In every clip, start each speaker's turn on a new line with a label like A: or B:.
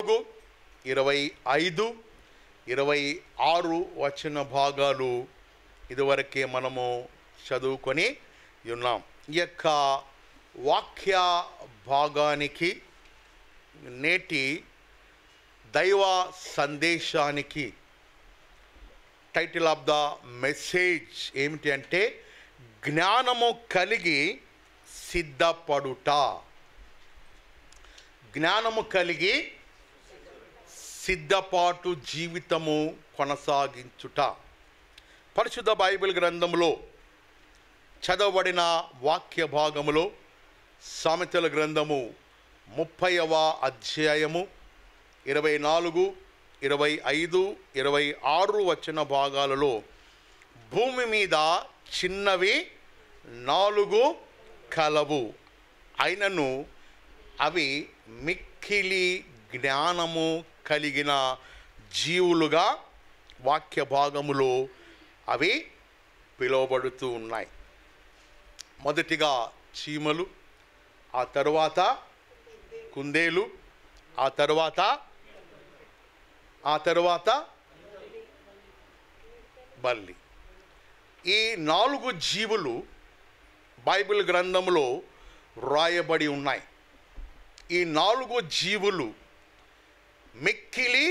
A: 24, 25, 26 వచన భాగాలు ఇదివరకే మనము చదువుకొని ఉన్నాం. ఈ యొక్క వాక్య భాగానికి, నేటి దైవ సందేశానికి టైటిల్ ఆఫ్ ద మెసేజ్ ఏమిటి అంటే జ్ఞానము కలిగి సిద్ధపడుట. జ్ఞానము కలిగి సిద్ధపాటు జీవితము కొనసాగించుట. పరిశుద్ధ బైబిల్ గ్రంథంలో చదవబడిన వాక్య భాగములో సామెతల గ్రంథము 30వ అధ్యాయము 24, 25, 26 వచన భాగాలలో భూమి మీద చిన్నవి 4 కలవు, అయినను అవి మిక్కిలి జ్ఞానము కలిగిన జీవులుగా వాక్య భాగములో అవి పిలువబడుతూ ఉన్నాయి. మొదటిగా చీమలు, ఆ తరువాత కుందేలు, ఆ తరువాత బల్లి. ఈ 4 జీవులు బైబిల్ గ్రంథంలో వ్రాయబడి ఉన్నాయి. ఈ 4 జీవులు మిక్కిలి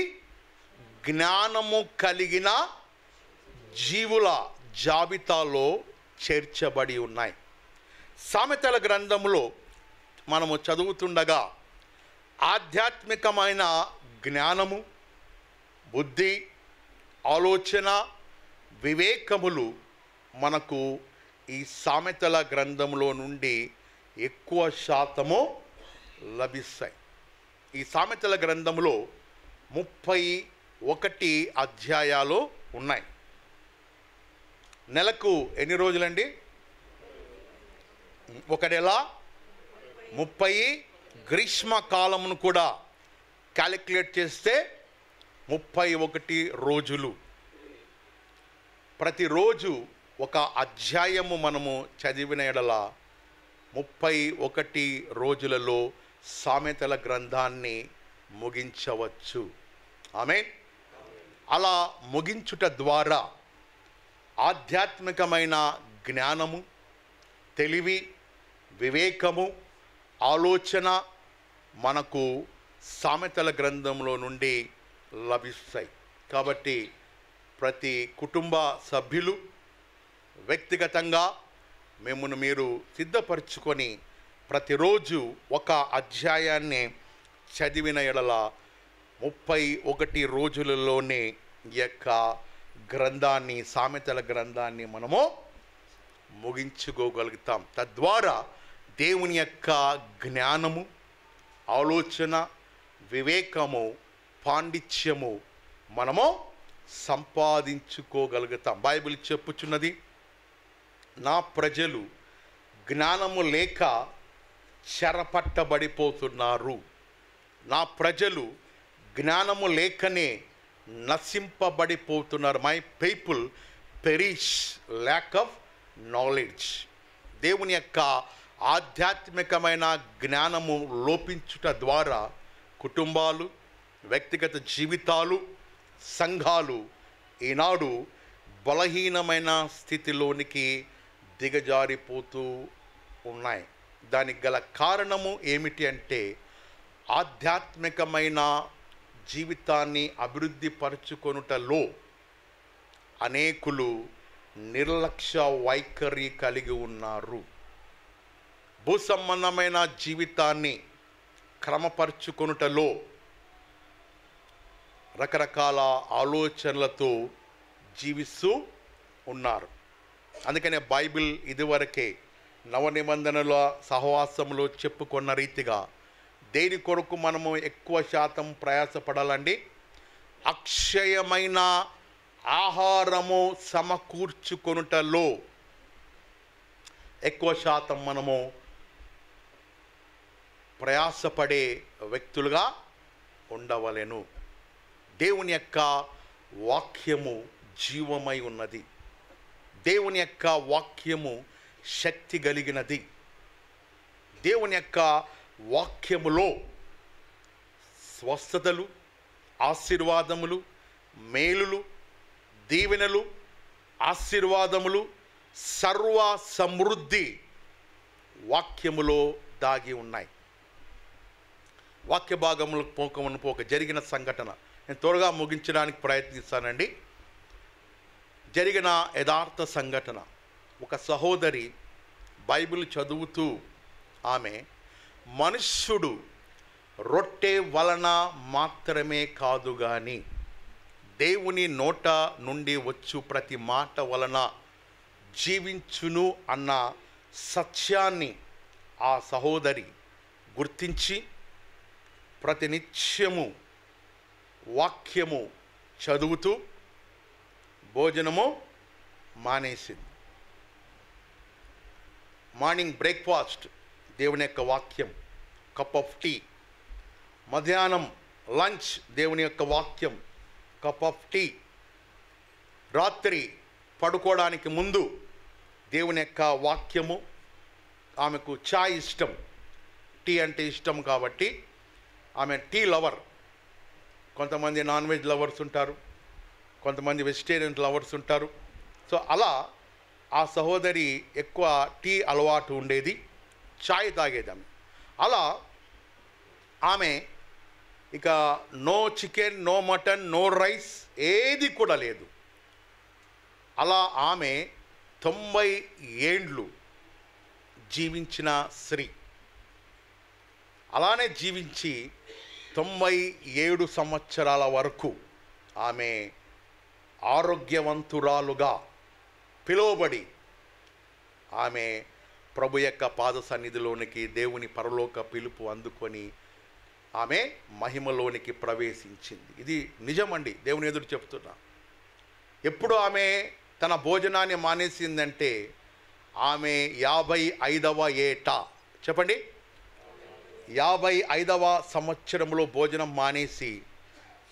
A: జ్ఞానము కలిగిన జీవుల జాబితాలో చేర్చబడి ఉన్నాయి. సామెతల గ్రంథంలో మనము చదువుతుండగా ఆధ్యాత్మికమైన జ్ఞానము, బుద్ధి, ఆలోచన, వివేకములు మనకు ఈ సామెతల గ్రంథంలో నుండి ఎక్కువ శాతము లభిస్తాయి. ఈ సామెతల గ్రంథంలో 31 అధ్యాయాలు ఉన్నాయి. నెలకు ఎన్ని రోజులండి? ఒక నెల 30, గ్రీష్మకాలమును కూడా క్యాలిక్యులేట్ చేస్తే 31 రోజులు. ప్రతిరోజు ఒక అధ్యాయము మనము చదివిన ఎడల 31 రోజులలో సామెతల గ్రంథాన్ని ముగించవచ్చు. ఆమేన్. అలా ముగించుట ద్వారా ఆధ్యాత్మికమైన జ్ఞానము, తెలివి, వివేకము, ఆలోచన మనకు సామెతల గ్రంథంలో నుండి లభిస్తాయి. కాబట్టి ప్రతి కుటుంబ సభ్యులు వ్యక్తిగతంగా మిమ్మల్ని మీరు సిద్ధపరచుకొని ప్రతిరోజు ఒక అధ్యాయాన్ని చదివిన ఎడల 31 రోజులలోనే ఈ యొక్క గ్రంథాన్ని, సామెతల గ్రంథాన్ని మనము ముగించుకోగలుగుతాం. తద్వారా దేవుని యొక్క జ్ఞానము, ఆలోచన, వివేకము, పాండిత్యము మనము సంపాదించుకోగలుగుతాం. బైబిల్ చెప్పుచున్నది, నా ప్రజలు జ్ఞానము లేక చెరపట్టబడిపోతున్నారు. నా ప్రజలు జ్ఞానము లేకనే నశింపబడిపోతున్నారు. My people perish lack of knowledge. దేవుని యొక్క ఆధ్యాత్మికమైన జ్ఞానము లోపించుట ద్వారా కుటుంబాలు, వ్యక్తిగత జీవితాలు, సంఘాలు ఈనాడు బలహీనమైన స్థితిలోనికి దిగజారిపోతూ ఉన్నాయి. దానికి గల కారణము ఏమిటి అంటే ఆధ్యాత్మికమైన జీవితాన్ని అభివృద్ధి పరుచుకొనుటలో అనేకులు నిర్లక్ష్య వైఖరి కలిగి ఉన్నారు. భూసంబంధమైన జీవితాన్ని క్రమపరుచుకొనుటలో రకరకాల ఆలోచనలతో జీవిస్తూ ఉన్నారు. అందుకనే బైబిల్ ఇదివరకే నవనిబంధనల సహవాసంలో చెప్పుకున్న రీతిగా దేని కొరకు మనము ఎక్కువ శాతం ప్రయాసపడాలండి? అక్షయమైన ఆహారము సమకూర్చుకొనుటలో ఎక్కువ శాతం మనము ప్రయాసపడే వ్యక్తులుగా ఉండవలెను. దేవుని యొక్క వాక్యము జీవమై ఉన్నది. దేవుని యొక్క వాక్యము శక్తి కలిగినది. దేవుని యొక్క వాక్యములో స్వస్థతలు, ఆశీర్వాదములు, మేలులు, దీవెనలు, ఆశీర్వాదములు, సర్వ సమృద్ధి వాక్యములో దాగి ఉన్నాయి. వాక్య భాగములు పోక జరిగిన సంఘటన నేను త్వరగా ముగించడానికి ప్రయత్నిస్తానండి. జరిగిన యథార్థ సంఘటన, ఒక సహోదరి బైబిల్ చదువుతూ ఆమె మనుష్యుడు రొట్టె వలన మాత్రమే కాదు గాని దేవుని నోట నుండి వచ్చు ప్రతి మాట వలన జీవించును అన్న సత్యాన్ని ఆ సహోదరి గుర్తించి ప్రతినిత్యము వాక్యము చదువుతూ భోజనము మానేసింది. మార్నింగ్ బ్రేక్ఫాస్ట్ దేవుని యొక్క వాక్యం, కప్ ఆఫ్ టీ. మధ్యాహ్నం లంచ్ దేవుని యొక్క వాక్యం, కప్ ఆఫ్ టీ. రాత్రి పడుకోవడానికి ముందు దేవుని యొక్క వాక్యము. ఆమెకు చాయ్ ఇష్టం, టీ అంటే ఇష్టం కాబట్టి ఆమె టీ లవర్. కొంతమంది నాన్ వెజ్ లవర్స్ ఉంటారు, కొంతమంది వెజిటేరియన్ లవర్స్ ఉంటారు. సో అలా ఆ సహోదరి ఎక్కువ టీ అలవాటు ఉండేది, చాయ్ తాగేది ఆమె. అలా ఆమె ఇక no chicken, no mutton, no rice, ఏది కూడా లేదు. అలా ఆమె 90 ఏండ్లు జీవించిన స్త్రీ. అలానే జీవించి 97 సంవత్సరాల వరకు ఆమె ఆరోగ్యవంతురాలుగా పిలువబడి ఆమె ప్రభు యొక్క పాద సన్నిధిలోనికి, దేవుని పరలోక పిలుపు అందుకొని ఆమె మహిమలోనికి ప్రవేశించింది. ఇది నిజమండి, దేవుని ఎదురు చెప్తున్నా. ఎప్పుడు ఆమె తన భోజనాన్ని మానేసిందంటే ఆమె 55వ ఏట, చెప్పండి, 55వ సంవత్సరంలో భోజనం మానేసి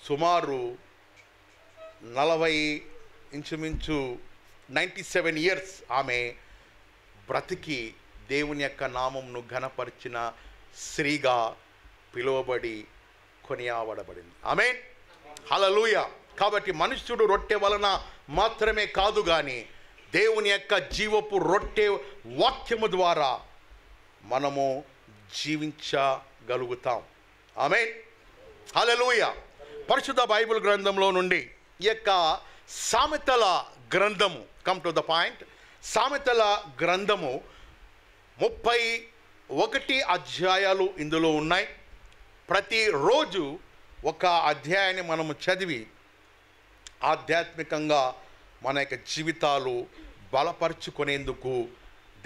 A: సుమారు 40 ఇంచుమించు 97 ఇయర్స్ ఆమె బ్రతికి దేవుని యొక్క నామంను ఘనపరిచిన స్త్రీగా పిలువబడి కొనియాడబడింది. ఆమేన్, హల్లెలూయా. కాబట్టి మనుష్యుడు రొట్టె వలన మాత్రమే కాదు కానీ దేవుని యొక్క జీవపు రొట్టె వాక్యము ద్వారా మనము జీవించగలుగుతాం. ఆమేన్, హల్లెలూయా. పరిశుద్ధ బైబిల్ గ్రంథంలో నుండి ఈ యొక్క సామెతల గ్రంథము, కమ్ టు ద పాయింట్, సామెతల గ్రంథము 31 అధ్యాయాలు ఇందులో ఉన్నాయి. ప్రతిరోజు ఒక అధ్యాయాన్ని మనము చదివి ఆధ్యాత్మికంగా మన యొక్క జీవితాలు బలపరుచుకునేందుకు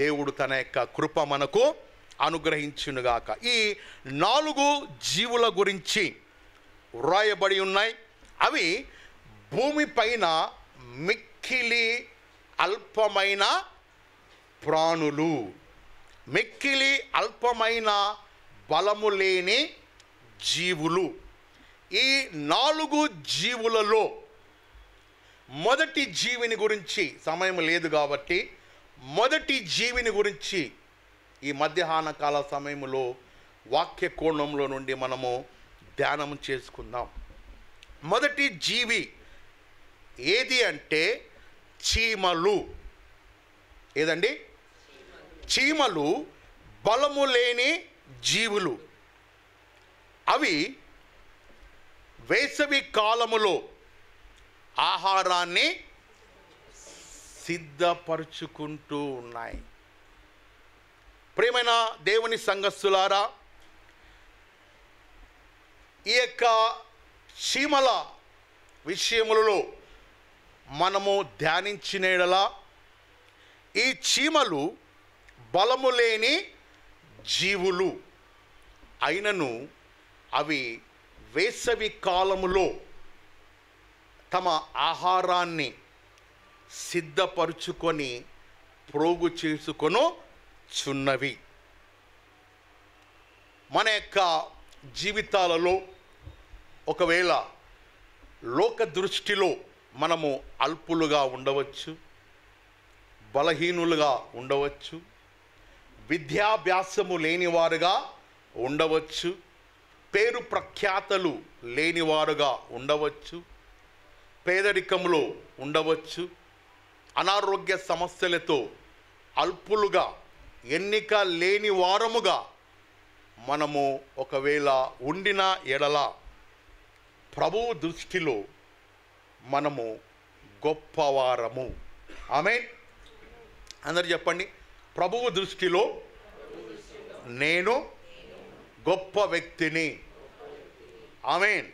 A: దేవుడు తన యొక్క కృప మనకు అనుగ్రహించునుగాక. ఈ 4 జీవుల గురించి వ్రాయబడి ఉన్నాయి. అవి భూమిపైన మిక్కిలి అల్పమైన ప్రాణులు, మిక్కిలి అల్పమైన బలము లేని జీవులు. ఈ 4 జీవులలో మొదటి జీవిని గురించి, సమయం లేదు కాబట్టి మొదటి జీవిని గురించి ఈ మధ్యాహ్న కాల సమయంలో వాక్య కోణంలో నుండి మనము ధ్యానం చేసుకుందాం. మొదటి జీవి ఏది అంటే చీమలు. ఏదండి? చీమలు బలము లేని జీవులు. అవి వేసవి కాలములో ఆహారాన్ని సిద్ధపరుచుకుంటూ ఉన్నాయి. ప్రియమైన దేవుని సంఘస్థులారా, ఈ యొక్క చీమల విషయములలో మనము ధ్యానించినలా ఈ చీమలు బలము లేని జీవులు అయినను అవి వేసవి కాలములో తమ ఆహారాన్ని సిద్ధపరుచుకొని ప్రోగు చేసుకొను చున్నవి. మన యొక్క జీవితాలలో ఒకవేళ లోక దృష్టిలో మనము అల్పులుగా ఉండవచ్చు, బలహీనులుగా ఉండవచ్చు, విద్యాభ్యాసము లేనివారుగా ఉండవచ్చు, పేరు ప్రఖ్యాతలు లేనివారుగా ఉండవచ్చు, పేదరికంలో ఉండవచ్చు, అనారోగ్య సమస్యలతో అల్పులుగా, ఎన్నిక లేని వారముగా మనము ఒకవేళ ఉండిన ఎడల ప్రభువు దృష్టిలో మనము గొప్పవారము. ఆమేన్. అందరు చెప్పండి, ప్రభువు దృష్టిలో నేను గొప్ప వ్యక్తిని. ఆమేన్.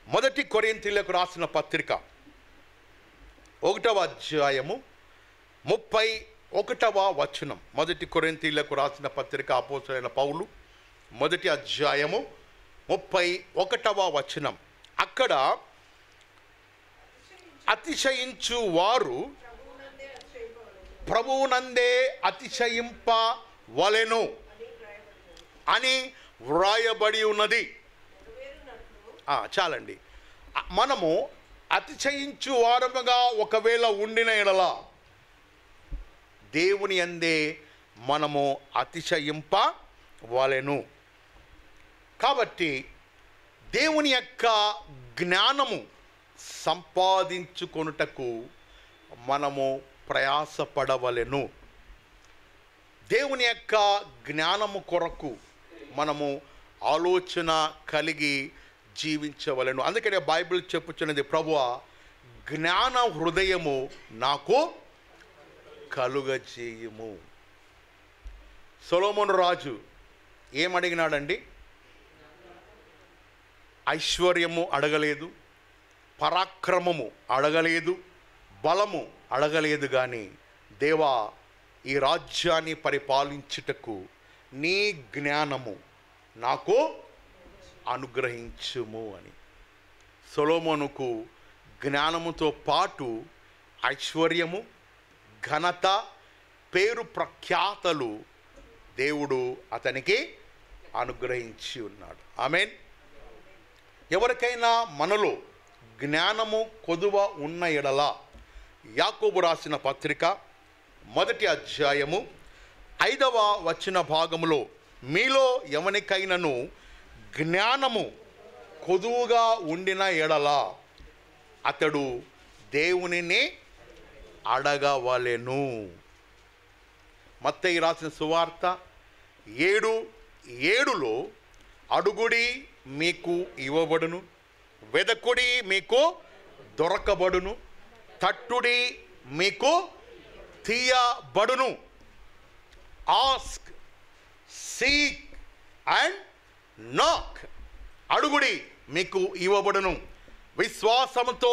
A: మొదటి కొరింథీయులకు రాసిన పత్రిక 1వ అధ్యాయము 31వ వచనం. మొదటి కొరింథీయులకు రాసిన పత్రిక అపోస్తలుడైన పౌలు 1వ అధ్యాయము 31వ వచనం. అక్కడ అతిశయించు వారు ప్రభువునందే అతిశయింపవలెను అని వ్రాయబడి ఉన్నది. చాలండి. మనము అతిశయించు వారముగా ఒకవేళ ఉండిన ఎడల దేవుని యందే మనము అతిశయింపవలెను. కాబట్టి దేవుని యొక్క జ్ఞానము సంపాదించుకొనుటకు మనము ప్రయాసపడవలెను. దేవుని యొక్క జ్ఞానము కొరకు మనము ఆలోచన కలిగి జీవించవలెను. అందుకనే బైబిల్ చెప్పుచున్నది, ప్రభువా జ్ఞాన హృదయము నాకు కలుగజేయుము. సొలొమోను రాజు ఏమడిగినాడండి? ఐశ్వర్యము అడగలేదు, పరాక్రమము అడగలేదు, బలము అడగలేదు. కానీ దేవా, ఈ రాజ్యాన్ని పరిపాలించుటకు నీ జ్ఞానము నాకు అనుగ్రహించుము అని. సొలొమోనుకు జ్ఞానముతో పాటు ఐశ్వర్యము, ఘనత, పేరు ప్రఖ్యాతలు దేవుడు అతనికి అనుగ్రహించి ఉన్నాడు. ఆమేన్. ఎవరికైనా మనలో జ్ఞానము కొదువ ఉన్న ఎడల యాకోబు రాసిన పత్రిక 1వ అధ్యాయము 5వ వచన భాగములో, మీలో ఎవరికైనాను జ్ఞానము కొదువుగా ఉండిన ఎడల అతడు దేవునిని అడగవలెను. మత్తయి రాసిన సువార్త 7:7లో, అడుగుడి మీకు ఇవ్వబడును, వెదకుడి మీకు దొరకబడును, తట్టుడి మీకు తీయబడును. ఆస్క్, సీక్ అండ్ నాక్. అడుగుడి మీకు ఇవ్వబడును. విశ్వాసముతో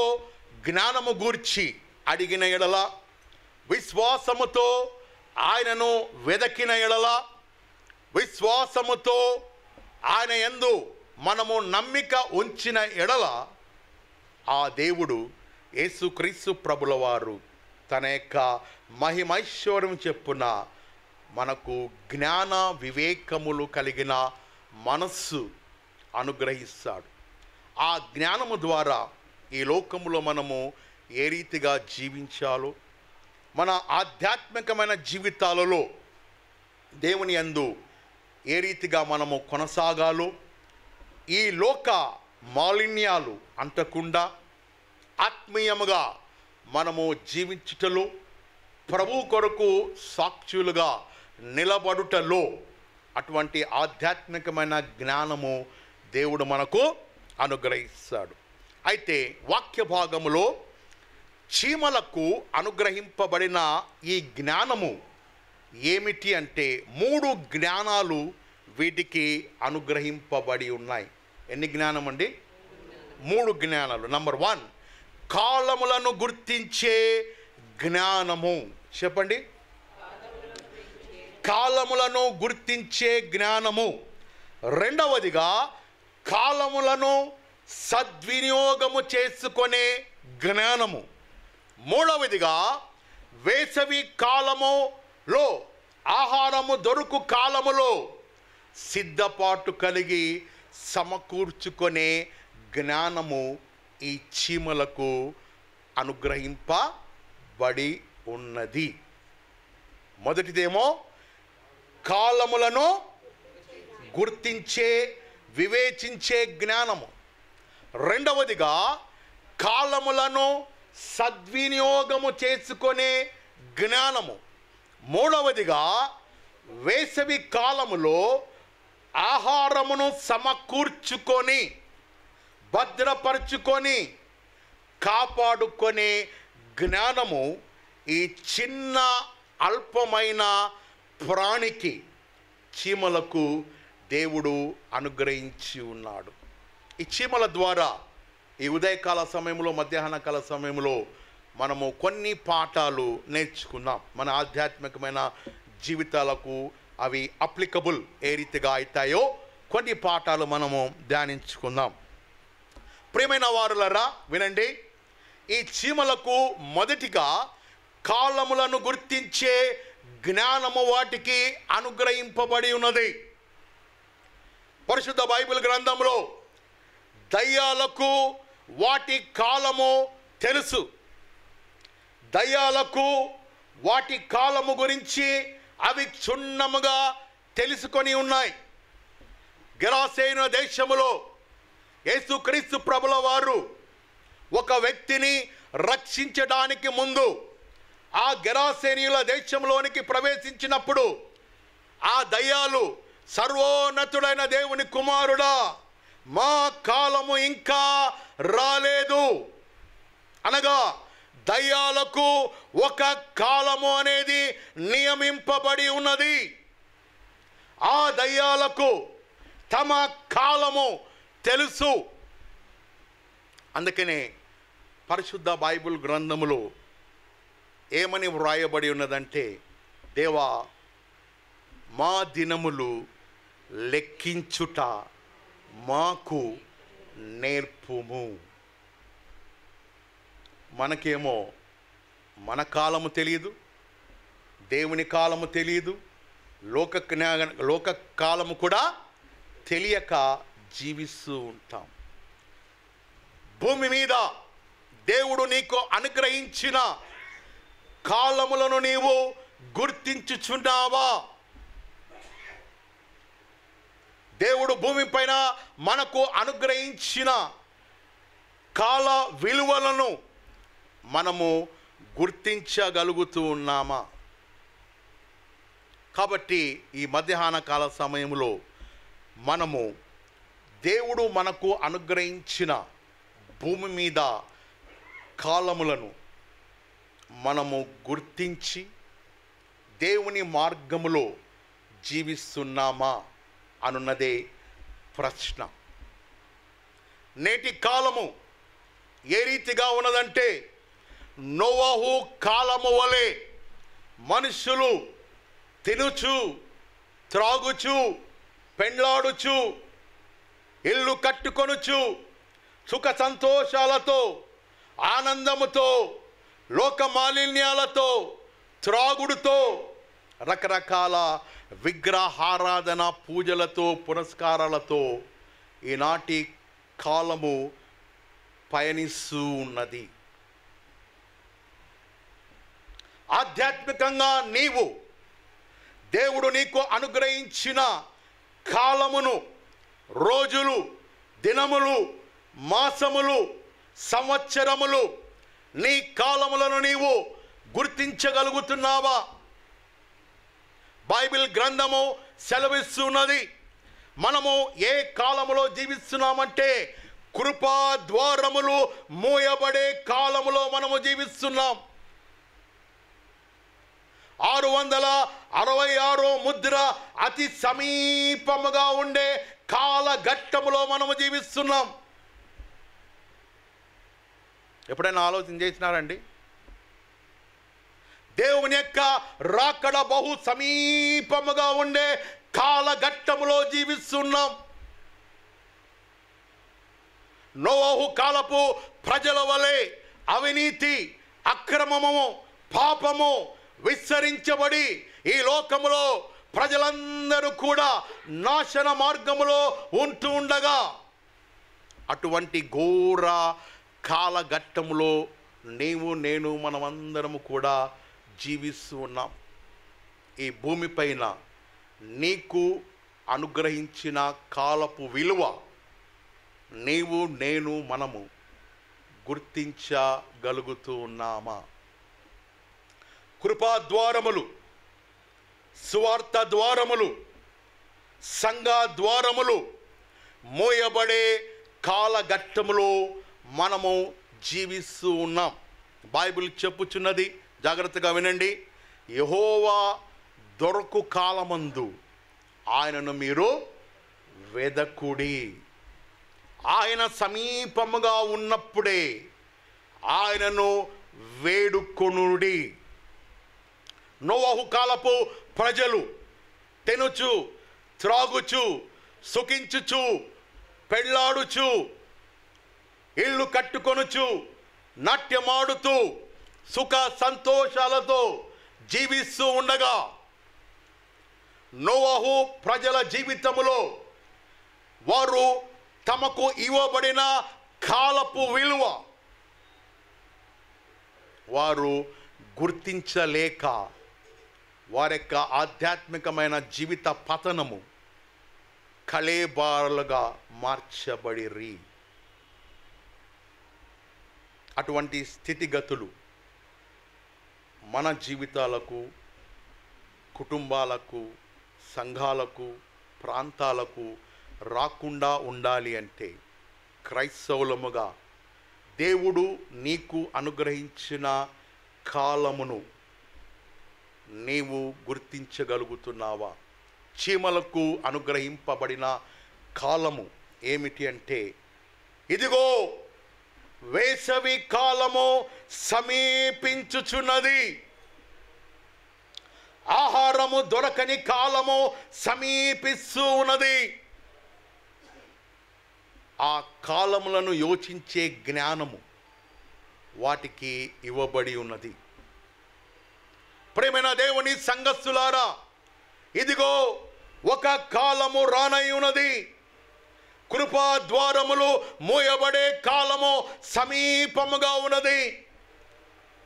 A: జ్ఞానము గూర్చి అడిగిన ఎడల, విశ్వాసముతో ఆయనను వెదకిన ఎడల, విశ్వాసముతో ఆయన యందు మనము నమ్మిక ఉంచిన ఎడల, ఆ దేవుడు యేసుక్రీస్తు ప్రభుల వారు తన యొక్క మహిమైశ్వర్యం చెప్పున మనకు జ్ఞాన వివేకములు కలిగిన మనస్సు అనుగ్రహిస్తాడు. ఆ జ్ఞానము ద్వారా ఈ లోకములో మనము ఏ రీతిగా జీవించాలో, మన ఆధ్యాత్మికమైన జీవితాలలో దేవుని యందు ఏ రీతిగా మనము కొనసాగాలో, ఈ లోక మాలిన్యాలు అంటకుండా ఆత్మీయముగా మనము జీవించుటలో, ప్రభు కొరకు సాక్షులుగా నిలబడుటలో అటువంటి ఆధ్యాత్మికమైన జ్ఞానము దేవుడు మనకు అనుగ్రహిస్తాడు. అయితే వాక్య భాగములో చీమలకు అనుగ్రహింపబడిన ఈ జ్ఞానము ఏమిటి అంటే 3 జ్ఞానాలు వీటికి అనుగ్రహింపబడి ఉన్నాయి. ఎన్ని జ్ఞానం అండి? 3 జ్ఞానాలు. నంబర్ 1, కాలములను గుర్తించే జ్ఞానము. చెప్పండి, కాలములను గుర్తించే జ్ఞానము. రెండవదిగా కాలములను సద్వినియోగము చేసుకునే జ్ఞానము. మూడవదిగా వేసవి కాలములో, ఆహారము దొరుకు కాలములో సిద్ధపాటు కలిగి సమకూర్చుకునే జ్ఞానము ఈ చీమలకు అనుగ్రహింపబడి ఉన్నది. మొదటిదేమో కాలములను గుర్తించే వివేచించే జ్ఞానము. రెండవదిగా కాలములను సద్వినియోగము చేసుకునే జ్ఞానము. మూడవదిగా వేసవి కాలములో ఆహారమును సమకూర్చుకొని భద్రపరుచుకొని కాపాడుకునే జ్ఞానము ఈ చిన్న అల్పమైన ప్రాణికి, చీమలకు దేవుడు అనుగ్రహించి ఉన్నాడు. ఈ చీమల ద్వారా ఈ ఉదయకాల సమయంలో, మధ్యాహ్న కాల సమయంలో మనము కొన్ని పాఠాలు నేర్చుకున్నాం. మన ఆధ్యాత్మికమైన జీవితాలకు అవి అప్లికబుల్ ఏ రీతిగా అవుతాయో కొన్ని పాఠాలు మనము ధ్యానించుకుందాం. ప్రియమైన వారులారా వినండి. ఈ చీమలకు మొదటిగా కాలములను గుర్తించే జ్ఞానము వాటికి అనుగ్రహింపబడి ఉన్నది. పరిశుద్ధ బైబిల్ గ్రంథంలో దయ్యాలకు వాటి కాలము తెలుసు. దయ్యాలకు వాటి కాలము గురించి అవి క్షుణ్ణముగా తెలుసుకొని ఉన్నాయి. గెరాసేను దేశములో యేసుక్రీస్తు ప్రభుల వారు ఒక వ్యక్తిని రక్షించడానికి ముందు ఆ గెరాసేనీయుల దేశంలోనికి ప్రవేశించినప్పుడు ఆ దయ్యాలు, సర్వోన్నతుడైన దేవుని కుమారుడా, మా కాలము ఇంకా రాలేదు అనగా దయ్యాలకు ఒక కాలము అనేది నియమింపబడి ఉన్నది. ఆ దయ్యాలకు తమ కాలము తెలుసు. అందుకనే పరిశుద్ధ బైబిల్ గ్రంథములో ఏమని వ్రాయబడి ఉన్నదంటే, దేవా మా దినములు లెక్కించుట మాకు నేర్పుము. మనకేమో మన కాలము తెలియదు, దేవుని కాలము తెలియదు, లోక కాలము కూడా తెలియక జీవిస్తూ ఉంటాం. భూమి మీద దేవుడు నీకు అనుగ్రహించిన కాలములను నీవు గుర్తించుచున్నావా? దేవుడు భూమి పైన మనకు అనుగ్రహించిన కాల విలువలను మనము గుర్తించగలుగుతూ ఉన్నామా? కాబట్టి ఈ మధ్యాహ్న కాల సమయంలో మనము దేవుడు మనకు అనుగ్రహించిన భూమి మీద కాలములను మనము గుర్తించి దేవుని మార్గములో జీవిస్తున్నామా అనున్నదే ప్రశ్న. నేటి కాలము ఏ రీతిగా ఉన్నదంటే, నోవహు కాలము వలె మనుషులు తినుచు, త్రాగుచు, పెండ్లాడుచు, ఇల్లు కట్టుకొనుచు, సుఖ సంతోషాలతో, ఆనందముతో, లోక మాలిన్యాలతో, త్రాగుడుతో, రకరకాల విగ్రహారాధన, పూజలతో, పురస్కారాలతో ఈనాటి కాలము పయనిస్తూ ఉన్నది. ఆధ్యాత్మికంగా నీవు దేవుడు నీకు అనుగ్రహించిన కాలమును, రోజులు, దినములు, మాసములు, సంవత్సరములు, నీ కాలములను నీవు గుర్తించగలుగుతున్నావా? బైబిల్ గ్రంథము సెలవిస్తున్నది, మనము ఏ కాలములో జీవిస్తున్నామంటే కృపా ద్వారములు మూయబడే కాలములో మనము జీవిస్తున్నాం. 666 ముద్ర అతి సమీపముగా ఉండే కాలఘట్టములో మనము జీవిస్తున్నాం. ఎప్పుడైనా ఆలోచన చేసినారండి? దేవుని యొక్క రాకడ బహు సమీపముగా ఉండే కాలఘట్టములో జీవిస్తున్నాం. నోవహు కాలపు ప్రజల వలె అవినీతి, అక్రమము, పాపము విస్తరించబడి ఈ లోకములో ప్రజలందరూ కూడా నాశన మార్గములో ఉంటూ ఉండగా, అటువంటి ఘోర కాలఘట్టములో నీవు, నేను, మనమందరము కూడా జీవిస్తూ ఉన్నాం. ఈ భూమి పైన నీకు అనుగ్రహించిన కాలపు విలువ నీవు నేను మనము గుర్తించగలుగుతూ ఉన్నామా? కృపా ద్వారములు, సువార్త ద్వారములు, సంఘ ద్వారములు మోయబడే కాలఘట్టములో మనము జీవిస్తూ ఉన్నాం. బైబిల్ చెప్పుచున్నది, జాగ్రత్తగా వినండి. యెహోవా దొరకు కాలమందు ఆయనను మీరు వెదకుడి. ఆయన సమీపముగా ఉన్నప్పుడే ఆయనను వేడుకొనుడి. నోవహు కాలపు ప్రజలు తినుచు, త్రాగుచు, సుఖించుచు, పెళ్ళాడుచు, ఇళ్ళు కట్టుకొనుచు, నాట్యమాడుతూ, సుఖ సంతోషాలతో జీవిస్తూ ఉండగా నోవహు ప్రజల జీవితములో వారు తమకు ఇవ్వబడిన కాలపు విలువ వారు గుర్తించలేక వారి యొక్క ఆధ్యాత్మికమైన జీవిత పతనము కళేబారులుగా మార్చబడిరి. అటువంటి స్థితిగతులు మన జీవితాలకు, కుటుంబాలకు, సంఘాలకు, ప్రాంతాలకు రాకుండా ఉండాలి అంటే క్రైస్తవులముగా దేవుడు నీకు అనుగ్రహించిన కాలమును నీవు గుర్తించగలుగుతున్నావా? చీమలకు అనుగ్రహింపబడిన కాలము ఏమిటి అంటే, ఇదిగో వేసవి కాలము సమీపించుచున్నది, ఆహారము దొరకని కాలము సమీపిస్తూ ఉన్నది. ఆ కాలములను యోచించే జ్ఞానము వాటికి ఇవ్వబడి ఉన్నది. ప్రియమైన దేవుని సంఘస్థులారా, ఇదిగో ఒక కాలము రానై ఉన్నది. కృపా ద్వారములు మూయబడే కాలము సమీపముగా ఉన్నది.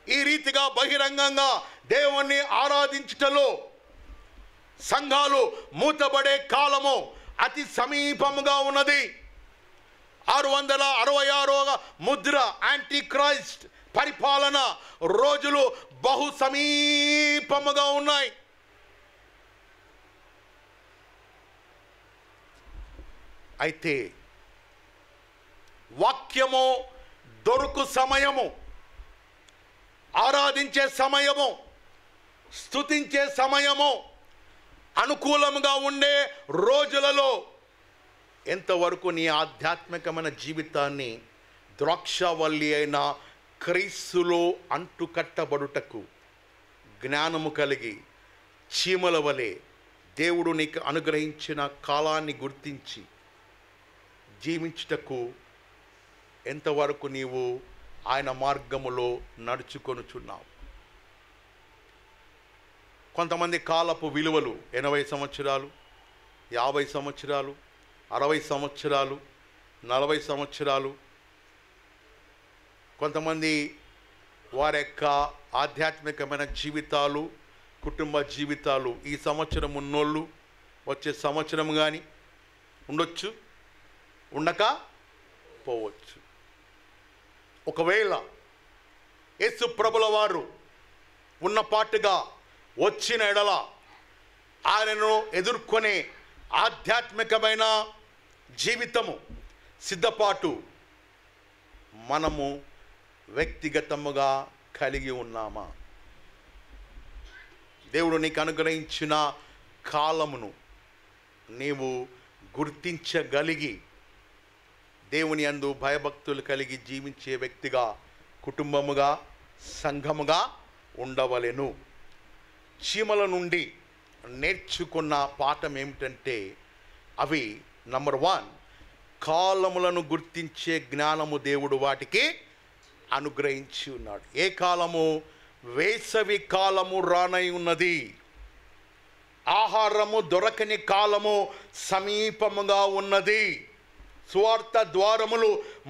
A: ఈ రీతిగా బహిరంగంగా దేవుణ్ణి ఆరాధించుటలో సంఘాలు మూతబడే కాలము అతి సమీపముగా ఉన్నది. 666వ ముద్ర యాంటీ క్రైస్ట్ పరిపాలన రోజులు బహు సమీపముగా ఉన్నాయి. అయితే వాక్యము దొరుకు సమయము, ఆరాధించే సమయము, స్తుతించే సమయము అనుకూలంగా ఉండే రోజులలో ఎంతవరకు నీ ఆధ్యాత్మికమైన జీవితాన్ని ద్రాక్షవల్లి అయిన క్రీస్తులో అంటుకట్టబడుటకు జ్ఞానము కలిగి చీమల వలె దేవుడు నీకు అనుగ్రహించిన కాలాన్ని గుర్తించి జీవించుటకు ఎంతవరకు నీవు ఆయన మార్గములో నడుచుకొనుచున్నావు? కొంతమంది కాలపు విలువలు 80 సంవత్సరాలు, 50 సంవత్సరాలు, 60 సంవత్సరాలు, 40 సంవత్సరాలు. కొంతమంది వారి యొక్క ఆధ్యాత్మికమైన జీవితాలు, కుటుంబ జీవితాలు ఈ సంవత్సరం ఉన్నోళ్ళు వచ్చే సంవత్సరం కానీ ఉండొచ్చు, ఉండక పోవచ్చు. ఒకవేళ యేసు ప్రభుల వారు ఉన్నపాటుగా వచ్చిన ఎడల ఆయనను ఎదుర్కొనే ఆధ్యాత్మికమైన జీవితము సిద్ధపాటు మనము వ్యక్తిగతముగా కలిగి ఉన్నామా? దేవుడు నీకు అనుగ్రహించిన కాలమును నీవు గుర్తించగలిగి దేవుని యందు భయభక్తులు కలిగి జీవించే వ్యక్తిగా, కుటుంబముగా, సంఘముగా ఉండవలెను. చీమల నుండి నేర్చుకున్న పాఠం ఏమిటంటే, అవి నంబర్ 1, కాలములను గుర్తించే జ్ఞానము దేవుడు వాటికి అనుగ్రహించి ఉన్నాడు. ఏ కాలము? వేసవి కాలము రానై ఉన్నది. ఆహారము దొరకని కాలము సమీపముగా ఉన్నది. సువార్త ద్వారములు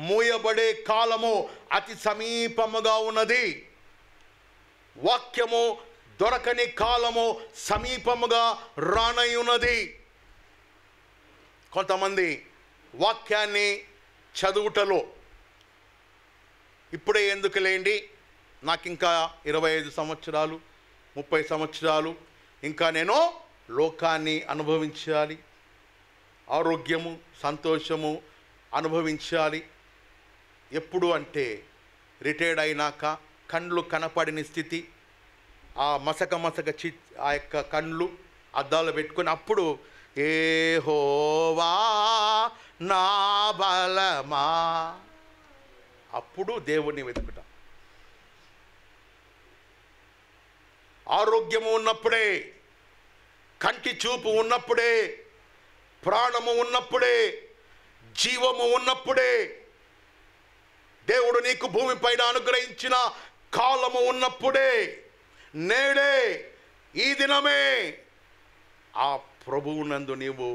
A: మూయబడే కాలము అతి సమీపముగా ఉన్నది. వాక్యము దొరకని కాలము సమీపముగా రానై ఉన్నది. కొంతమంది వాక్యాన్ని చదువుటలో ఇప్పుడే ఎందుకు లేండి, నాకు ఇంకా 25 సంవత్సరాలు 30 సంవత్సరాలు ఇంకా నేను లోకాన్ని అనుభవించాలి, ఆరోగ్యము సంతోషము అనుభవించాలి. ఎప్పుడు అంటే రిటైర్డ్ అయినాక కళ్ళు కనపడిన స్థితి, ఆ మసక ఆ యొక్క కళ్ళు అద్దాలు పెట్టుకొని అప్పుడు యెహోవా నా బలమా, అప్పుడు దేవుణ్ణి వెతుకుట. ఆరోగ్యము ఉన్నప్పుడే, కంటి చూపు ఉన్నప్పుడే, ప్రాణము ఉన్నప్పుడే, జీవము ఉన్నప్పుడే, దేవుడు నీకు భూమిపైన అనుగ్రహించిన కాలము ఉన్నప్పుడే, నేడే ఈ దినమే ఆ ప్రభువునందు నీవు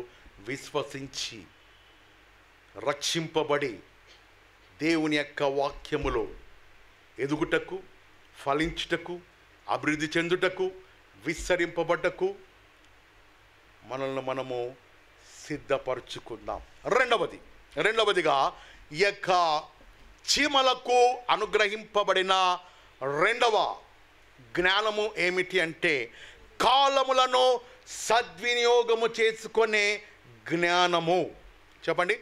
A: విశ్వసించి రక్షింపబడి దేవుని యొక్క వాక్యములో ఎదుగుటకు, ఫలించుటకు, అభివృద్ధి చెందుటకు, విస్తరింపబడ్డకు మనల్ని మనము సిద్ధపరచుకుందాం. రెండవదిగా ఈ యొక్క చీమలకు అనుగ్రహింపబడిన రెండవ జ్ఞానము ఏమిటి అంటే కాలములను సద్వినియోగము చేసుకునే జ్ఞానము. చెప్పండి.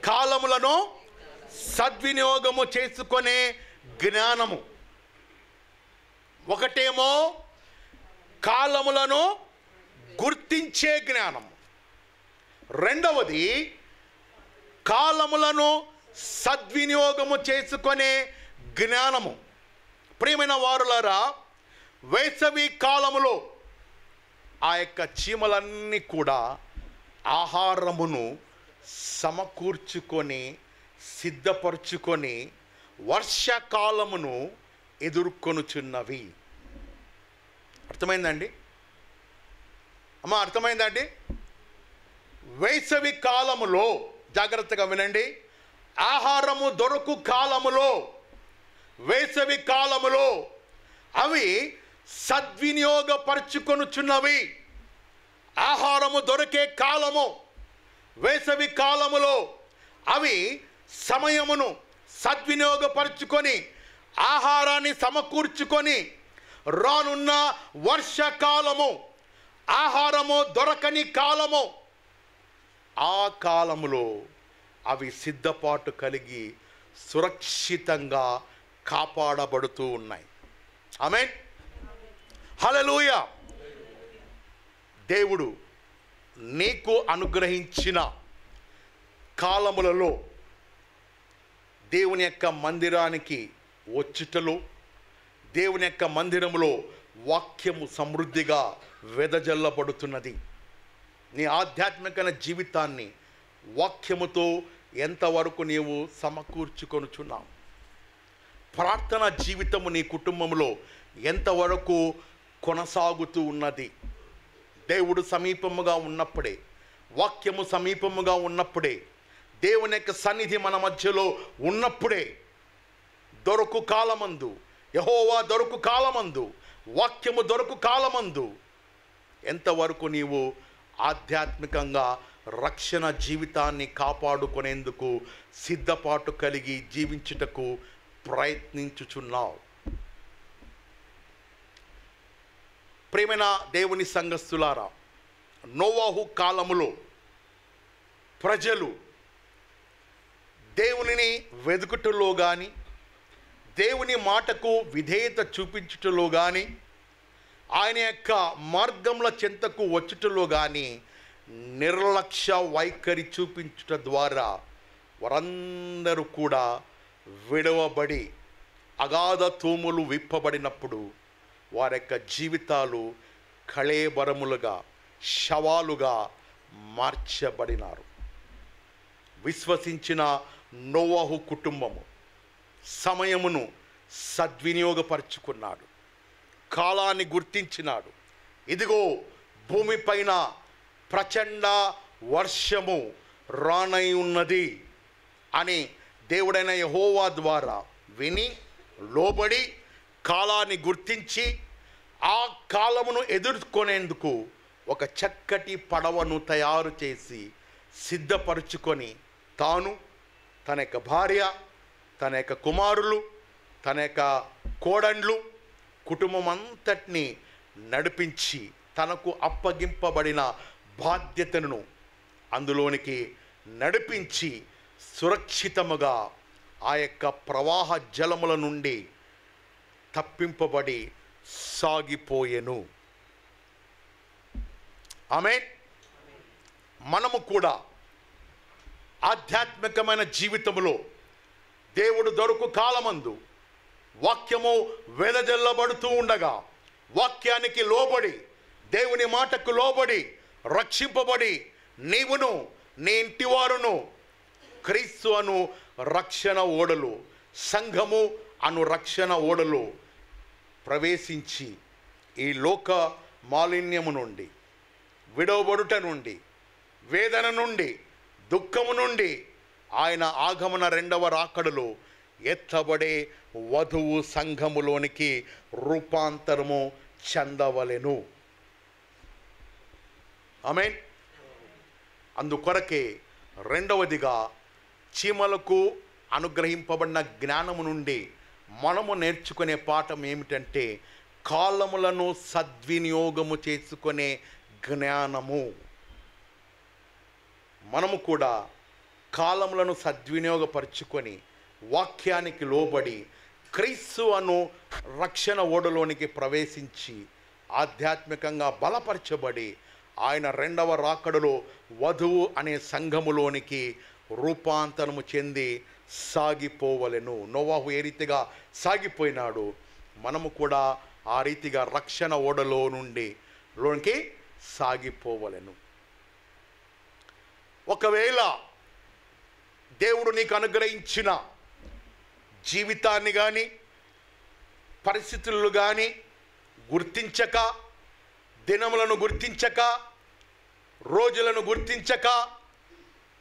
A: కాలములను సద్వినియోగము చేసుకునే జ్ఞానము. ఒకటేమో కాలములను గుర్తించే జ్ఞానము, రెండవది కాలములను సద్వినియోగము చేసుకునే జ్ఞానము. ప్రియమైన వారులారా, వేసవి కాలములో ఆ యొక్క చీమలన్నీ కూడా ఆహారమును సమకూర్చుకొని సిద్ధపరచుకొని వర్షాకాలమును ఎదుర్కొనుచున్నవి. అర్థమైందండి అమ్మా? అర్థమైందండి? వేసవి కాలములో, జాగ్రత్తగా వినండి, ఆహారము దొరకు కాలములో, వేసవి కాలములో అవి సద్వినియోగపరుచుకొనుచున్నవి. ఆహారము దొరికే కాలము వేసవి కాలములో అవి సమయమును సద్వినియోగపరుచుకొని ఆహారాన్ని సమకూర్చుకొని రానున్న వర్షాకాలము, ఆహారము దొరకని కాలము, ఆ కాలములో అవి సిద్ధపాటు కలిగి సురక్షితంగా కాపాడబడుతూ ఉన్నాయి. ఆమేన్, హల్లెలూయా. దేవుడు నీకు అనుగ్రహించిన కాలములలో దేవుని యొక్క మందిరానికి వచ్చుటలో, దేవుని యొక్క మందిరములో వాక్యము సమృద్ధిగా వెదజల్లబడుతున్నది. నీ ఆధ్యాత్మిక జీవితాన్ని వాక్యముతో ఎంతవరకు నీవు సమకూర్చుకొనుచున్నావు? ప్రార్థన జీవితము నీ కుటుంబంలో ఎంతవరకు కొనసాగుతూ ఉన్నది? దేవుడు సమీపముగా ఉన్నప్పుడే, వాక్యము సమీపముగా ఉన్నప్పుడే, దేవుని యొక్క సన్నిధి మన మధ్యలో ఉన్నప్పుడే, దొరకు కాలమందు, యెహోవా దొరకు కాలమందు, వాక్యము దొరకు కాలమందు ఎంతవరకు నీవు ఆధ్యాత్మికంగా రక్షణ జీవితాన్ని కాపాడుకునేందుకు సిద్ధపాటు కలిగి జీవించుటకు ప్రయత్నించుచున్నావు? ప్రియమైన దేవుని సంఘస్థులారా, నోవాహు కాలములో ప్రజలు దేవునిని వెదుకుటలో కానీ, దేవుని మాటకు విధేయత చూపించుటలో కానీ, ఆయన యొక్క మార్గముల చెంతకు వచ్చుటలో కానీ నిర్లక్ష్య వైఖరి చూపించుట ద్వారా వారందరూ కూడా విడవబడి అగాధ తూములు విప్పబడినప్పుడు వారి యొక్క జీవితాలు కళేబరములుగా, శవాలుగా మార్చబడినారు. విశ్వసించిన నోవాహు కుటుంబము సమయమును సద్వినియోగపరుచుకున్నాడు, కాలాన్ని గుర్తించినాడు. ఇదిగో భూమిపైన ప్రచండ వర్షము రానై ఉన్నది అని దేవుడైన యెహోవా ద్వారా విని లోబడి కాలాన్ని గుర్తించి ఆ కాలమును ఎదుర్కొనేందుకు ఒక చక్కటి పడవను తయారు చేసి సిద్ధపరుచుకొని తాను, తన యొక్క భార్య, తన యొక్క కుమారులు, తన యొక్క కోడండ్లు, కుటుంబం అంతటిని నడిపించి తనకు అప్పగింపబడిన బాధ్యతను అందులోనికి నడిపించి సురక్షితముగా ఆ యొక్క ప్రవాహ జలముల నుండి తప్పింపబడి సాగిపోయెను. ఆమేన్. మనము కూడా ఆధ్యాత్మికమైన జీవితంలో దేవుడు దొరకు కాలమందు వాక్యము వెదజల్లబడుతూ ఉండగా వాక్యానికి లోబడి, దేవుని మాటకు లోబడి రక్షింపబడి నీవును నీ ఇంటివారును క్రీస్తు అను రక్షణ ఓడలు, సంఘము అను రక్షణ ఓడలు ప్రవేశించి ఈ లోక మాలిన్యము నుండి, విడవబడుట నుండి, వేదన నుండి, దుఃఖము నుండి ఆయన ఆగమన రెండవ రాకడలో ఎత్తబడే వధువు సంఘములోనికి రూపాంతరము చెందవలెను. ఆమేన్. అందుకొరకే రెండవదిగా చీమలకు అనుగ్రహింపబడిన జ్ఞానము నుండి మనము నేర్చుకునే పాఠం ఏమిటంటే కాలములను సద్వినియోగము చేసుకునే జ్ఞానము. మనము కూడా కాలములను సద్వినియోగపరుచుకొని వాక్యానికి లోబడి క్రీస్తు అను రక్షణ ఓడలోనికి ప్రవేశించి ఆధ్యాత్మికంగా బలపరచబడి ఆయన రెండవ రాకడలో వధువు అనే సంఘములోనికి రూపాంతరము చెంది సాగిపోవలెను. నోవాహు ఏ రీతిగా సాగిపోయినాడు, మనము కూడా ఆ రీతిగా రక్షణ ఓడలో నుండి లోనికి సాగిపోవలెను. ఒకవేళ దేవుడు నీకు అనుగ్రహించిన జీవితాన్ని కానీ పరిస్థితులను కానీ గుర్తించక, దినములను గుర్తించక, రోజులను గుర్తించక,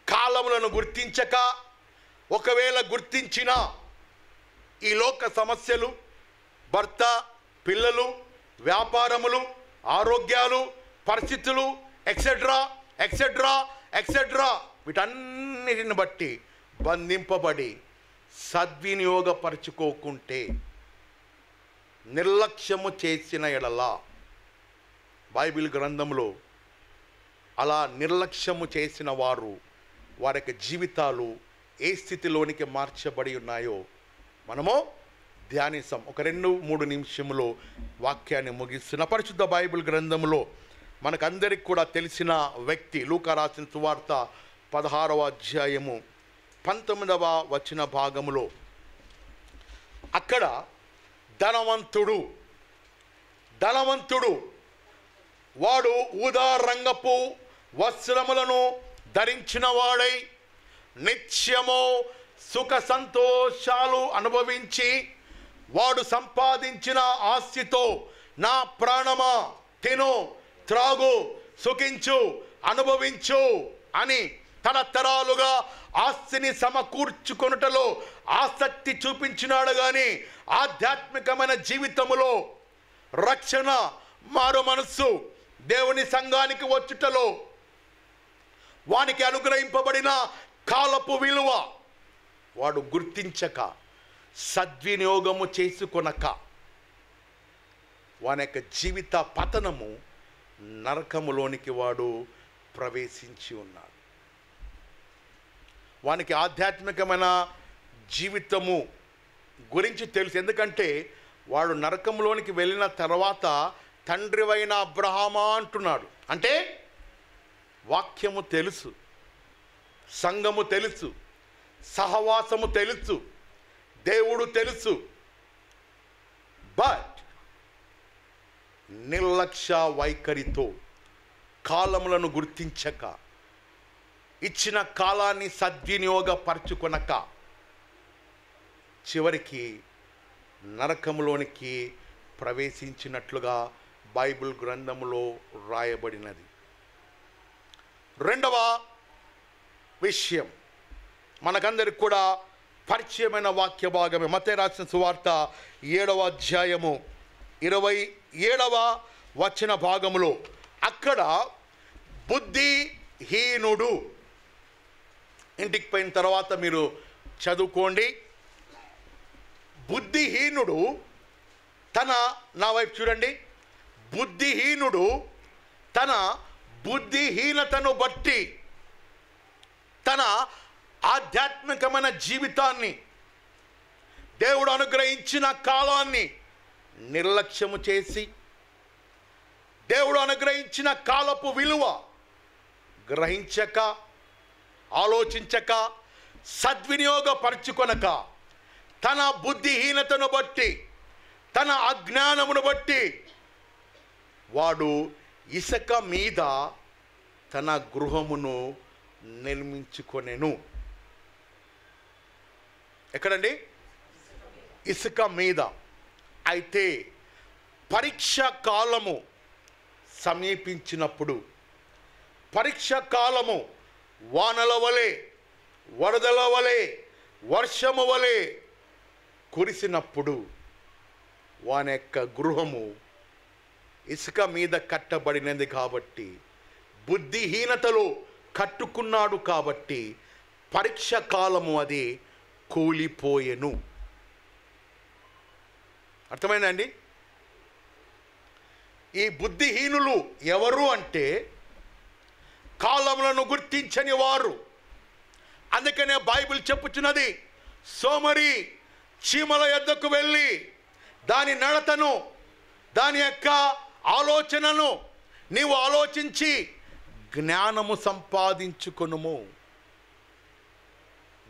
A: కాలములను గుర్తించక, ఒకవేళ గుర్తించిన ఈ లోక సమస్యలు, భర్త, పిల్లలు, వ్యాపారములు, ఆరోగ్యాలు, పరిస్థితులు ఎక్సెట్రా ఎక్సెట్రా ఎక్సెట్రా వీటన్నిటిని బట్టి బంధింపబడి సద్వినియోగపరచుకోకుంటే, నిర్లక్ష్యము చేసిన ఎడలా, బైబిల్ గ్రంథంలో అలా నిర్లక్ష్యము చేసిన వారు వారి యొక్క జీవితాలు ఏ స్థితిలోనికి మార్చబడి ఉన్నాయో మనము ధ్యానిస్తాం. ఒక 2-3 నిమిషంలో వాక్యాన్ని ముగిస్తున్న పరిశుద్ధ బైబిల్ గ్రంథంలో మనకందరికి కూడా తెలిసిన వ్యక్తి లూకా రాసిన సువార్త 16వ అధ్యాయము 19వ వచన భాగములో అక్కడ ధనవంతుడు వాడు ఊదా రంగపు వస్త్రములను ధరించిన వాడై నిత్యము సుఖ సంతోషాలు అనుభవించి వాడు సంపాదించిన ఆస్తితో నా ప్రాణమా తిను, త్రాగు, సుఖించు, అనుభవించు అని తన తరాలుగా ఆస్తిని సమకూర్చుకొనుటలో ఆసక్తి చూపించినాడు. కానీ ఆధ్యాత్మికమైన జీవితములో రక్షణ, మారు మనస్సు, దేవుని సంఘానికి వచ్చుటలో వానికి అనుగ్రహింపబడిన కాలపు విలువ వాడు గుర్తించక, సద్వినియోగము చేసుకొనక వాని యొక్క జీవిత పతనము నరకములోనికి వాడు ప్రవేశించి ఉన్నాడు. వానికి ఆధ్యాత్మికమైన జీవితము గురించి తెలుసు. ఎందుకంటే వాడు నరకంలోనికి వెళ్ళిన తర్వాత తండ్రివైన అబ్రహామా అంటున్నాడు. అంటే వాక్యము తెలుసు, సంఘము తెలుసు, సహవాసము తెలుసు, దేవుడు తెలుసు. బట్ నిర్లక్ష్య వైఖరితో కాలములను గుర్తించక, ఇచ్చిన కాలాన్ని సద్వినియోగపరచుకొనక చివరికి నరకములోనికి ప్రవేశించినట్లుగా బైబిల్ గ్రంథములో రాయబడినది. రెండవ విషయం మనకందరికి కూడా పరిచయమైన వాక్య భాగమే. మత్తయి రాసిన సువార్త 7వ అధ్యాయము 27వ వచన భాగములో అక్కడ బుద్ధిహీనుడు, ఇంటికి పోయిన తర్వాత మీరు చదువుకోండి. బుద్ధిహీనుడు నా వైపు చూడండి. బుద్ధిహీనుడు తన బుద్ధిహీనతను బట్టి తన ఆధ్యాత్మికమైన జీవితాన్ని, దేవుడు అనుగ్రహించిన కాలాన్ని నిర్లక్ష్యము చేసి, దేవుడు అనుగ్రహించిన కాలపు విలువ గ్రహించక, ఆలోచించక, సద్వినియోగపరుచుకొనక, తన బుద్ధిహీనతను బట్టి, తన అజ్ఞానమును బట్టి వాడు ఇసుక మీద తన గృహమును నిర్మించుకొనెను. ఎక్కడండి? ఇసుక మీద. అయితే పరీక్ష కాలము సమీపించినప్పుడు, పరీక్ష కాలము వానల వలె, వరదల వలె, వర్షము వలె కురిసినప్పుడు వాని యొక్క గృహము ఇసుక మీద కట్టబడినది కాబట్టి, బుద్ధిహీనతలో కట్టుకున్నాడు కాబట్టి పరీక్ష కాలము అది కూలిపోయెను. అర్థమైందండి? ఈ బుద్ధిహీనులు ఎవరు అంటే కాలములను గుర్తించని వారు. అందుకనే బైబిల్ చెప్పుచున్నది, సోమరి చీమల యొద్దకు వెళ్ళి దాని నడతను, దాని యొక్క ఆలోచనను నీవు ఆలోచించి జ్ఞానము సంపాదించుకొనుము.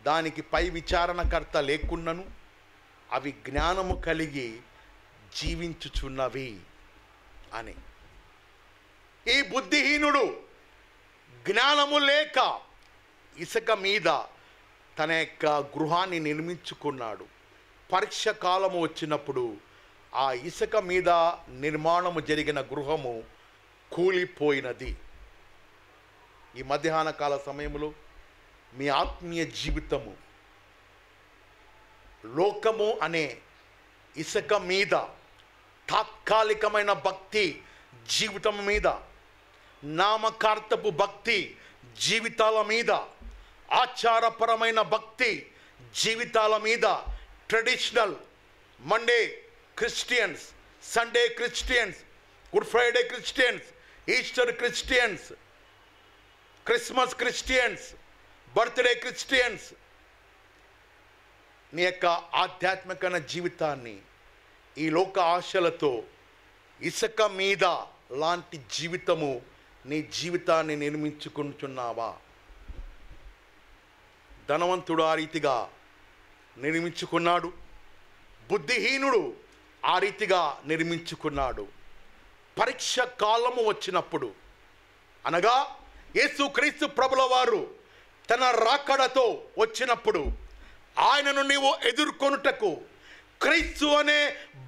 A: దానికి పై విచారణకర్త లేకున్నను అవి జ్ఞానము కలిగి జీవించుచున్నవి అని. ఈ బుద్ధిహీనుడు జ్ఞానము లేక ఇసుక మీద తన యొక్క గృహాన్ని నిర్మించుకున్నాడు. పరీక్ష కాలము వచ్చినప్పుడు ఆ ఇసుక మీద నిర్మాణము జరిగిన గృహము కూలిపోయినది. ఈ మధ్యాహ్న కాల సమయంలో మీ ఆత్మీయ జీవితము లోకము అనే ఇసుక మీద, తాత్కాలికమైన భక్తి జీవితం మీద, నామకార్థపు భక్తి జీవితాల మీద, ఆచారపరమైన భక్తి జీవితాల మీద, traditional Monday Christians, Sunday Christians, good Friday Christians, Easter Christians, Christmas Christians, birthday Christians, నీ యొక్క ఆధ్యాత్మిక జీవితాన్ని ఈ లోక ఆశలతో ఇసుక మీద లాంటి జీవితము నీ జీవితాన్ని నిర్మించుకుంటున్నావా? ధనవంతుడు ఆ రీతిగా నిర్మించుకున్నాడు, బుద్ధిహీనుడు ఆ రీతిగా నిర్మించుకున్నాడు. పరీక్ష కాలము వచ్చినప్పుడు, అనగా యేసుక్రీస్తు ప్రభుల వారు తన రాకడతో వచ్చినప్పుడు ఆయనను నీవు ఎదుర్కొనుటకు క్రీస్తు అనే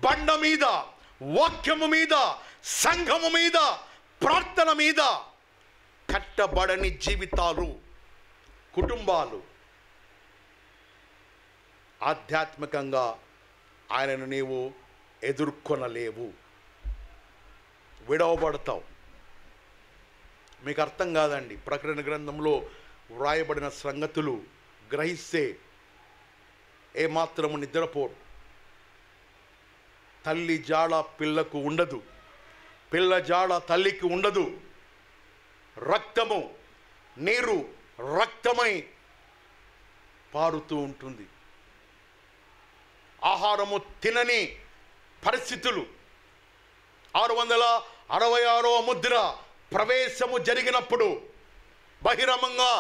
A: బండ మీద, వాక్యము మీద, సంఘము మీద, ప్రార్థన మీద కట్టబడని జీవితాలు, కుటుంబాలు, ఆధ్యాత్మికంగా ఆయనను నీవు ఎదుర్కొనలేవు, విడవబడతావు. మీకు అర్థం కాదండి. ప్రకటన గ్రంథంలో వ్రాయబడిన సంగతులు గ్రహిస్తే ఏమాత్రము నిద్రపోడు. తల్లి జాడ పిల్లకు ఉండదు, పిల్ల జాడ తల్లికి ఉండదు. రక్తము, నీరు రక్తమై పారుతూ ఉంటుంది. ఆహారము తినని పరిస్థితులు. 666వ ముద్ర ప్రవేశము జరిగినప్పుడు బహిరంగంగా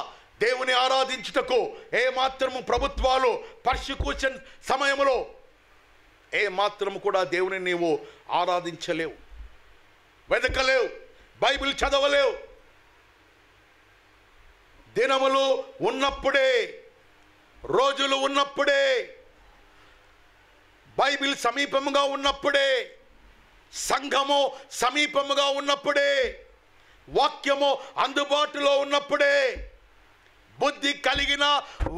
A: దేవుని ఆరాధించుటకు ఏమాత్రము ప్రభుత్వాలు పర్సిక్యూషన్ సమయంలో ఏమాత్రము కూడా దేవుని నీవు ఆరాధించలేవు, వెతకలేవు, బైబిల్ చదవలేవు. దినములు ఉన్నప్పుడే, రోజులు ఉన్నప్పుడే, బైబిల్ సమీపముగా ఉన్నప్పుడే, సంఘము సమీపముగా ఉన్నప్పుడే, వాక్యము అందుబాటులో ఉన్నప్పుడే బుద్ధి కలిగిన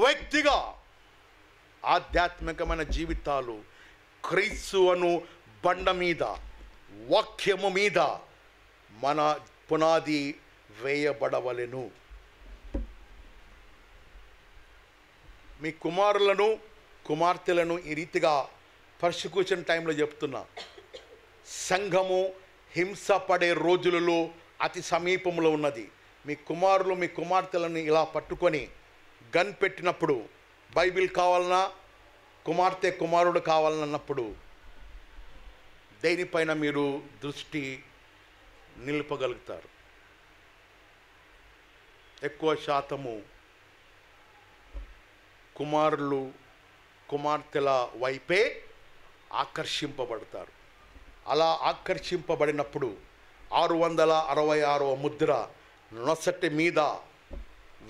A: వ్యక్తిగా ఆధ్యాత్మికమైన జీవితాలు క్రీస్తు అను బండ మీద, వాక్యము మీద మన పునాది వేయబడవలెను. మీ కుమారులను కుమార్తెలను ఈ రీతిగా పర్సిక్యూషన్ టైంలో చెప్తున్నా. సంఘము హింస పడే రోజులలో అతి సమీపంలో ఉన్నది. మీ కుమారులు మీ కుమార్తెలను ఇలా పట్టుకొని గన్ పెట్టినప్పుడు, బైబిల్ కావాలన్నా కుమార్తె కుమారుడు కావాలన్నప్పుడు దేనిపైన మీరు దృష్టి నిలుపగలుగుతారు? ఎక్కువ శాతము కుమారులు కుమార్తెల వైపే ఆకర్షింపబడతారు. అలా ఆకర్షింపబడినప్పుడు 666వ ముద్ర నొసటి మీద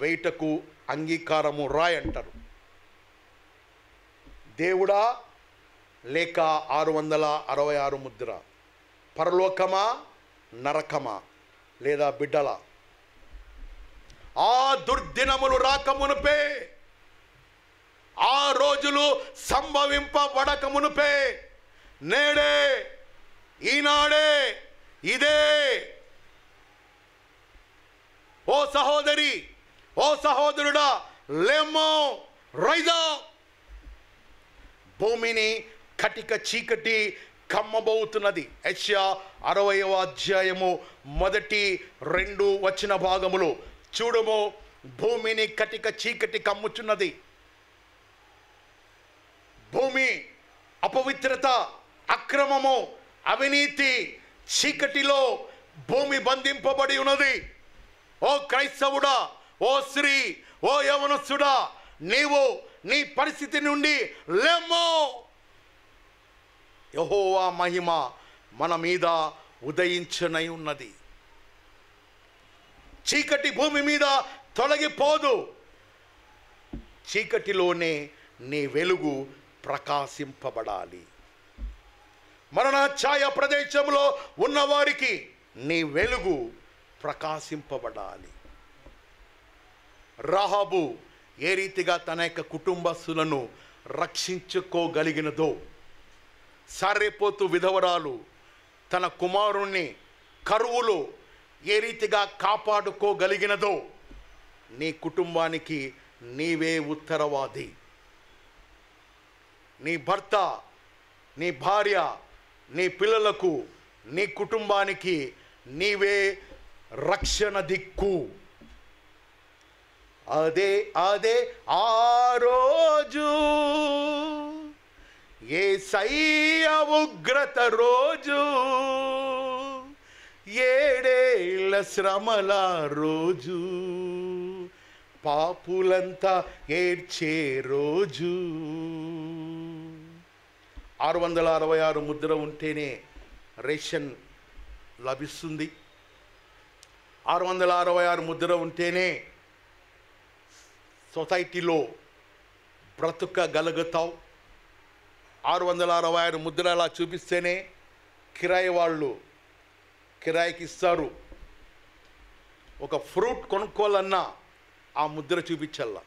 A: వేటకు అంగీకారము రాయ్ అంటారు. దేవుడా లేక 666 ముద్ర, పరలోకమా నరకమా లేదా బిడ్డల? ఆ దుర్దినములు రాకమునుపే, ఆ రోజులు సంభవింపబడకమునుపే, నేడే ఈనాడే ఇదే ఓ సహోదరి ఓ సహోదరుడా లేమ్మో రైజా. భూమిని కటిక చీకటి కమ్మబోతున్నది. యెషయా 60వ అధ్యాయము 1-2 వచన భాగములు చూడము. భూమిని కటిక చీకటి కమ్ముచున్నది. భూమి అపవిత్రత, అక్రమము, అవినీతి చీకటిలో భూమి బంధింపబడి ఉన్నది. ఓ క్రైస్తవుడా, ఓ స్త్రీ, ఓ యవనస్తుడా, నీవు నీ పరిస్థితి నుండి లేమ్మో. యెహోవా మహిమ మన మీద ఉదయించనై ఉన్నది. చీకటి భూమి మీద తొలగిపోదు. చీకటిలోనే నీ వెలుగు ప్రకాశింపబడాలి. మరణ ఛాయ ప్రదేశంలో ఉన్నవారికి నీ వెలుగు ప్రకాశింపబడాలి. రాహాబు ఏ రీతిగా తన యొక్క కుటుంబస్తులను రక్షించుకోగలిగినదో, సారెపోతు విధవరాలు తన కుమారుణ్ణి కరువులో ఏ రీతిగా కాపాడుకోగలిగినదో, నీ కుటుంబానికి నీవే ఉత్తరవాది. నీ భర్త, నీ భార్య, నీ పిల్లలకు, నీ కుటుంబానికి నీవే రక్షణ దిక్కు. అదే అదే ఆ రోజు, యేసయ్య ఉగ్రత రోజు, 7 ఏళ్ల శ్రమల రోజు, పాపులంతా ఏడ్చే రోజు. 666 ముద్ర ఉంటేనే రేషన్ లభిస్తుంది. 666 ముద్ర ఉంటేనే సొసైటీలో బ్రతుకగలుగుతావు. 666 ముద్ర అలా చూపిస్తేనే కిరాయి వాళ్ళు కిరాయికి ఇస్తారు. ఒక ఫ్రూట్ కొనుక్కోవాలన్నా ఆ Mudra చూపించాల.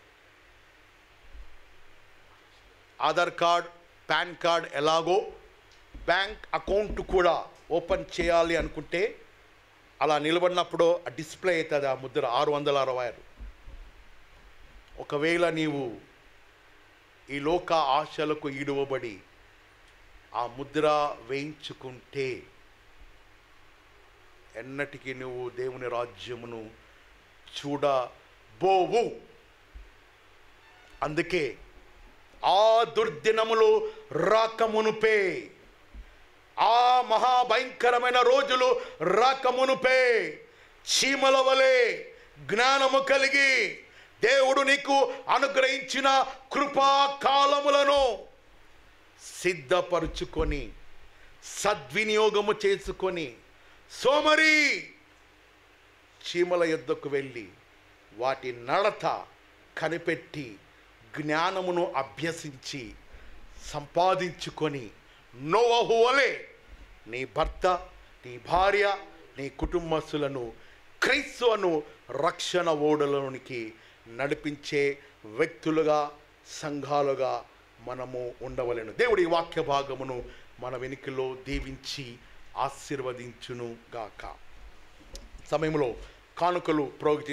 A: Aadhaar card, pan card ఎలాగో బ్యాంక్ అకౌంట్ కూడా ఓపెన్ చేయాలి అనుకుంటే అలా నిలబడినప్పుడు డిస్ప్లే అవుతుంది ఆ ముద్ర 666. ఒకవేళ నీవు ఈ లోక ఆశలకు ఈడువబడి ఆ ముద్ర వేయించుకుంటే ఎన్నటికీ నువ్వు దేవుని రాజ్యమును చూడబోవు. అందుకే ఆ దుర్దినములు రాకమునుపే, ఆ మహాభయంకరమైన రోజులు రాకమునుపే చీమల వలె జ్ఞానము కలిగి దేవుడు నీకు అనుగ్రహించిన కృపా కాలములను సిద్ధపరుచుకొని సద్వినియోగము చేసుకొని సోమరి చీమల యొద్దకు వెళ్ళి వాటి నడత కనిపెట్టి జ్ఞానమును అభ్యసించి సంపాదించుకొని నోవహు వలె నీ భర్త, నీ భార్య, నీ కుటుంబస్తులను క్రీస్తును రక్షణ ఓడలోనికి నడిపించే వ్యక్తులుగా, సంఘాలుగా మనము ఉండవలెను. దేవుడి వాక్య భాగమును మన వెనుకలో దీవించి ఆశీర్వదించును గాక. సమయంలో కానుకలు ప్రోగు